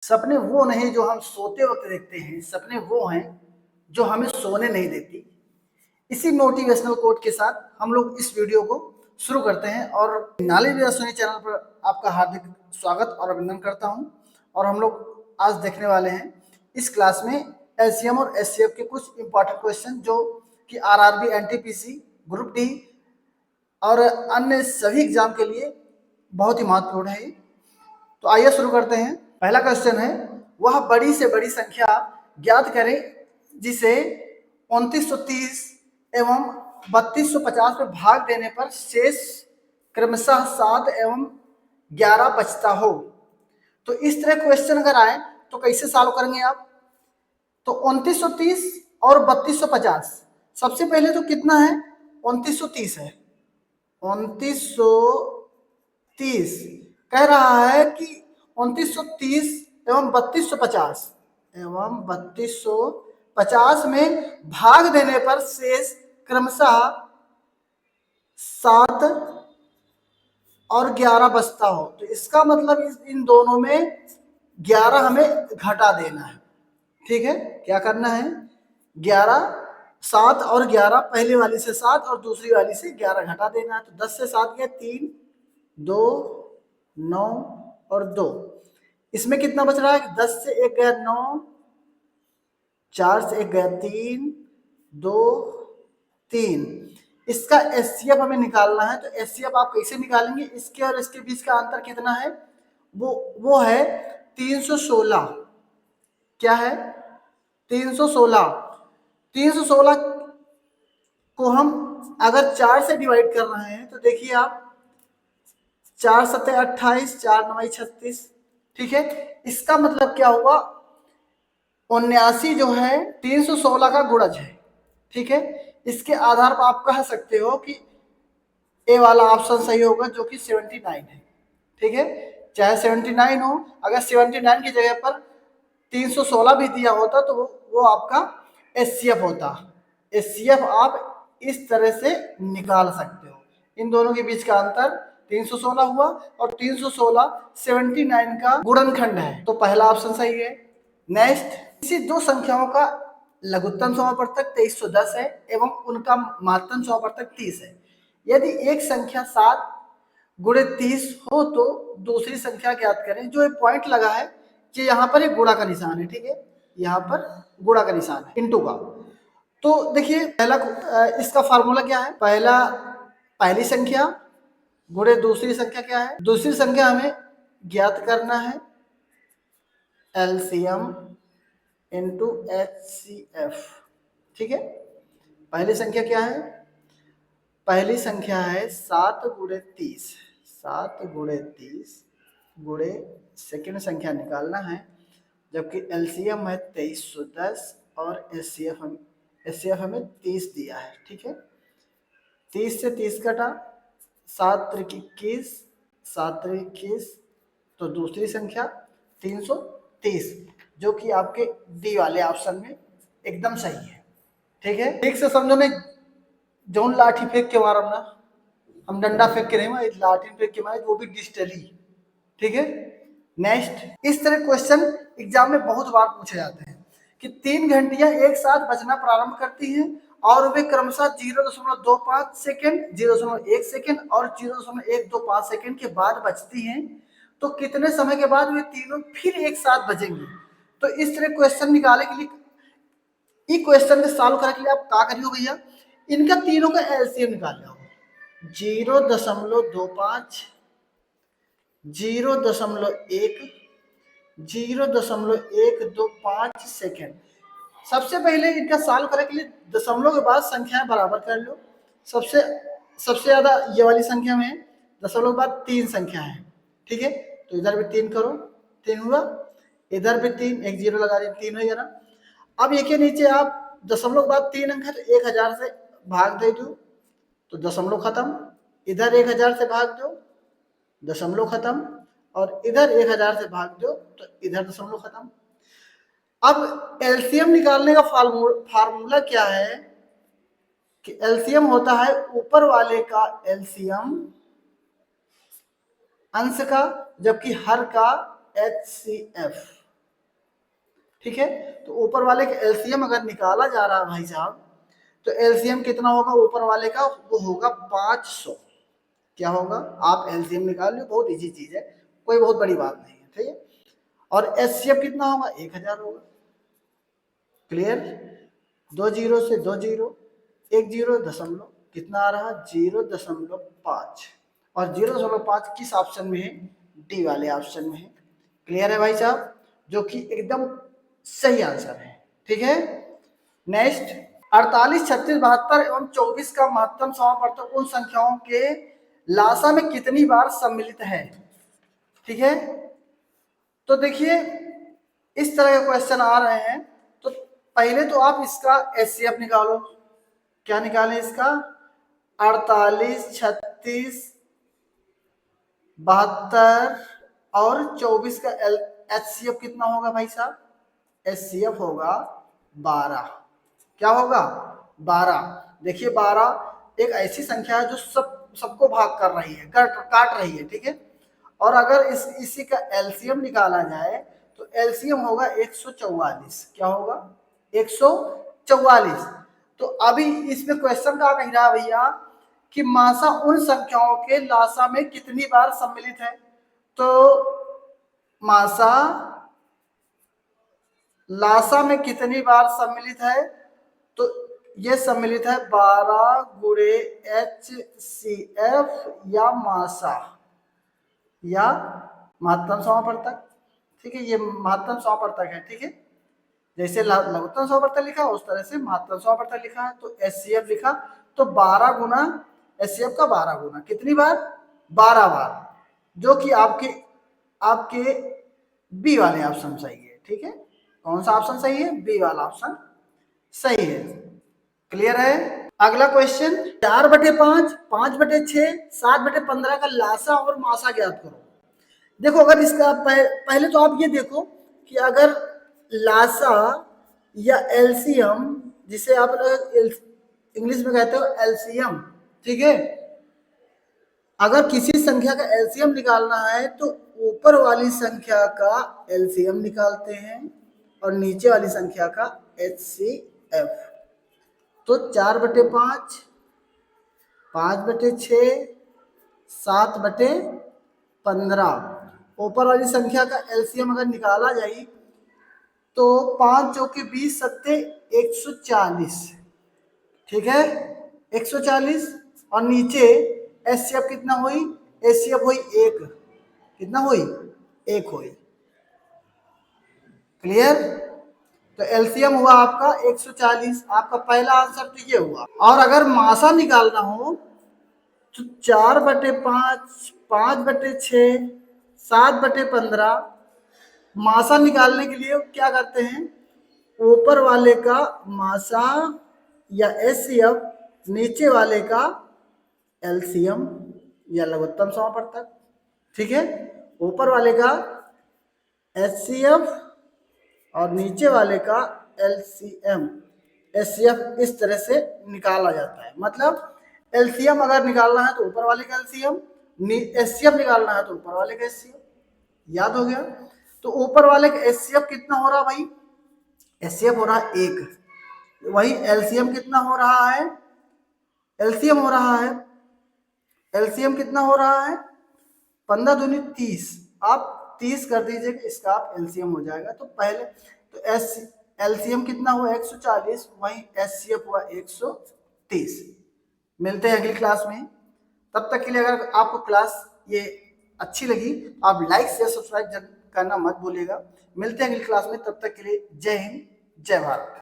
सपने वो नहीं जो हम सोते वक्त देखते हैं, सपने वो हैं जो हमें सोने नहीं देती। इसी मोटिवेशनल कोट के साथ हम लोग इस वीडियो को शुरू करते हैं और नॉलेज सुनी चैनल पर आपका हार्दिक स्वागत और अभिनंदन करता हूं। और हम लोग आज देखने वाले हैं इस क्लास में एलसीएम और एचसीएफ के कुछ इंपॉर्टेंट क्वेश्चन जो कि आरआरबी, एनटीपीसी, ग्रुप डी और अन्य सभी एग्जाम के लिए बहुत ही महत्वपूर्ण है। तो आइए शुरू करते हैं। पहला क्वेश्चन है, वह बड़ी से बड़ी संख्या ज्ञात करें जिसे 2930 एवं 3250 में भाग देने पर शेष क्रमशः 7 एवं 11 बचता हो। तो इस तरह क्वेश्चन अगर आए तो कैसे सॉल्व करेंगे आप? तो 2930 और 3250, सबसे पहले तो कितना है? 2930 है। 2930 कह रहा है कि 2930 एवं 3250 में भाग देने पर शेष क्रमशः 7 और 11 बचता हो। तो इसका मतलब इन दोनों में 11 हमें घटा देना है। ठीक है, क्या करना है? 11, 7 और 11, पहले वाली से 7 और दूसरी वाली से 11 घटा देना है। तो 10 से 7 गया 3, 2, 9 और 2। इसमें कितना बच रहा है? 10 से 1 गया 9, 4 से 1 गया 3, 2, 3। इसका एचसीएफ हमें निकालना है। तो एचसीएफ आप कैसे निकालेंगे? इसके और इसके बीच का अंतर कितना है? वो है 316। क्या है? 316। 316 को हम अगर 4 से डिवाइड कर रहे हैं तो देखिए आप, 4 सत्ते 28, 4 नवाई 36। ठीक है, इसका मतलब क्या हुआ? 79 जो है 316 का गुणज है। ठीक है, इसके आधार पर आप कह सकते हो कि ए वाला ऑप्शन सही होगा जो कि 79 है। ठीक है, चाहे 79 हो, अगर 79 की जगह पर 316 भी दिया होता तो वो आपका एचसीएफ होता। एचसीएफ आप इस तरह से निकाल सकते हो। इन दोनों के बीच का अंतर 316 हुआ और 316 79 का गुणनखंड है। तो पहला ऑप्शन सही है। नेक्स्ट, इसी दो संख्याओं का लघुत्तम समापवर्तक 2310 है एवं उनका महत्तम समापवर्तक 30 है। यदि एक संख्या 7 गुणे 30 हो तो दूसरी संख्या ज्ञात करें। जो एक पॉइंट लगा है कि यहाँ पर एक गुणा का निशान है। ठीक है, यहाँ पर गुणा का निशान है, इंटू का। तो देखिए पहला इसका फार्मूला क्या है? पहली संख्या गुणे दूसरी संख्या क्या है? दूसरी संख्या हमें ज्ञात करना है एलसीएम इंटू एचसीएफ। ठीक है, पहली संख्या क्या है? पहली संख्या है 7 गुणे 30। 7 गुणे 30 गुणे सेकेंड संख्या निकालना है, जबकि एलसीएम है 2310 और एचसीएफ हमें 30 दिया है। ठीक है, 30 से 30 कटा, 7 त्रिक 21, 7 त्रिक 21, तो दूसरी संख्या 330 जो कि आपके डी वाले ऑप्शन में एकदम सही है। ठीक है, ठीक से समझो। नहीं जौन लाठी फेंक के मारम ना, हम डंडा फेंक के नहीं मारे, लाठी फेंक के मारे, वो भी डिजिटली। ठीक है, नेक्स्ट, इस तरह क्वेश्चन एग्जाम में बहुत बार पूछे जाते हैं कि 3 घंटियां एक साथ बजना प्रारंभ करती हैं और वे क्रमशः 0.25 सेकेंड, 0.1 सेकेंड और 0.125 सेकेंड के बाद बचती हैं, तो कितने समय के बाद वे तीनों फिर एक साथ बजेंगी? तो इस तरह क्वेश्चन निकालने के लिए, इस क्वेश्चन के सॉल्व करने के लिए आप क्या करियो भैया? इनका तीनों का एलसीएम निकाल लो। 0.25, 0.1, 0.125 सेकेंड। सबसे पहले इनका सॉल्व करने के लिए दशमलव के बाद संख्याएं बराबर कर लो। सबसे ज्यादा ये वाली संख्या में दशमलव के बाद 3 संख्या है। ठीक है, तो इधर भी 3 करो, 3 हुआ, इधर भी 3, एक 0 लगा दिया, 3 हो गया ना। अब एक के नीचे आप दशमलव के बाद 3 अंक है तो 1000 से भाग दे दो तो दशमलव खत्म, इधर 1000 से भाग दो, दशमलव खत्म, और इधर 1000 से भाग दो तो इधर दशमलव खत्म। अब एलसीएम निकालने का फार्मूला क्या है कि एलसीएम होता है ऊपर वाले का एलसीएम अंश का, जबकि हर का एचसीएफ। ठीक है। तो ऊपर वाले का एलसीएम अगर निकाला जा रहा है भाई साहब, तो एलसीएम कितना होगा ऊपर वाले का, वो होगा 500। क्या होगा, आप एलसीएम निकाल लो, बहुत इजी चीज है, कोई बहुत बड़ी बात नहीं है, ठीक है। और एचसीएफ कितना होगा, 1000 होगा। क्लियर, 2 जीरो से 2 जीरो, 1 जीरो दशमलव कितना आ रहा, 0.5, और 0.5 किस ऑप्शन में है, डी वाले ऑप्शन में है। क्लियर है भाई साहब, जो कि एकदम सही आंसर है, ठीक है। नेक्स्ट, 48, 36, 72 एवं 24 का महत्तम समापवर्तक उन संख्याओं के लासा में कितनी बार सम्मिलित है, ठीक है। तो देखिए इस तरह के क्वेश्चन आ रहे हैं, तो पहले तो आप इसका एचसीएफ निकालो। क्या निकालें इसका, 48, 36, 72 और 24 का एचसीएफ कितना होगा भाई साहब, एचसीएफ होगा 12। क्या होगा, 12। देखिए 12 एक ऐसी संख्या है जो सबको भाग कर रही है, काट रही है, ठीक है। और अगर इसी का एलसीएम निकाला जाए तो एलसीएम होगा 144। क्या होगा, 144। तो अभी इसमें क्वेश्चन क्या कह रहा है भैया कि मासा उन संख्याओं के लासा में कितनी बार सम्मिलित है। तो मासा लासा में कितनी बार सम्मिलित है, तो ये सम्मिलित है 12 गुणे HCF या मासा या महत्तम समापवर्तक, ठीक है। ये महत्तम समापवर्तक है, ठीक है। जैसे लघुत्तम समापवर्तक लिखा उस तरह से महत्तम समापवर्तक लिखा है। तो एचसीएफ लिखा तो 12 गुना एचसीएफ का 12 गुना कितनी बार, 12 बार, जो कि आपके बी वाले ऑप्शन सही है, ठीक है। कौन सा ऑप्शन सही है, बी वाला ऑप्शन सही है। क्लियर है। अगला क्वेश्चन, 4/5, 5/6, 7/15 का लासा और मासा ज्ञात करो। देखो अगर इसका पहले तो आप ये देखो कि अगर लासा या एलसीएम, जिसे आप इंग्लिश में कहते हो एलसीएम, ठीक है। अगर किसी संख्या का एलसीएम निकालना है तो ऊपर वाली संख्या का एलसीएम निकालते हैं और नीचे वाली संख्या का एचसीएफ। तो 4/5, 5/6, 7/15, ऊपर वाली संख्या का एलसीएम अगर निकाला जाए तो 5 चौके 20 सत्ते 140, ठीक है, 140। और नीचे एचसीएफ कितना हुई, एचसीएफ हुई 1, कितना हुई, 1 हुई। क्लियर, तो एलसीएम हुआ आपका 140, आपका पहला आंसर तो ये हुआ। और अगर मासा निकालना हो तो 4/5, 5/6, 7/15, मासा निकालने के लिए क्या करते हैं, ऊपर वाले का मासा या एचसीएफ, नीचे वाले का एलसीएम या लघुत्तम समापवर्तक, ठीक है। ऊपर वाले का एचसीएफ और नीचे वाले का एलसीएम, एचसीएफ इस तरह से निकाला जाता है। मतलब एलसीएम अगर निकालना है तो ऊपर वाले का एलसीएम, एचसीएफ निकालना है तो ऊपर वाले का एचसीएफ। याद हो गया। तो ऊपर वाले का एचसीएफ कितना हो रहा भाई, एचसीएफ हो रहा है 1, वही एलसीएम कितना हो रहा है, एलसीएम हो रहा है, एलसीएम कितना हो रहा है, 15 दूनी 30, आप 30 कर दीजिएगा, इसका आप एलसीएम हो जाएगा। तो पहले तो एलसीएम कितना हुआ 140, वहीं एचसीएफ हुआ 130। मिलते हैं अगली क्लास में, तब तक के लिए अगर आपको क्लास ये अच्छी लगी आप लाइक शेयर सब्सक्राइब करना मत भूलिएगा। मिलते हैं अगली क्लास में, तब तक के लिए जय हिंद, जय भारत।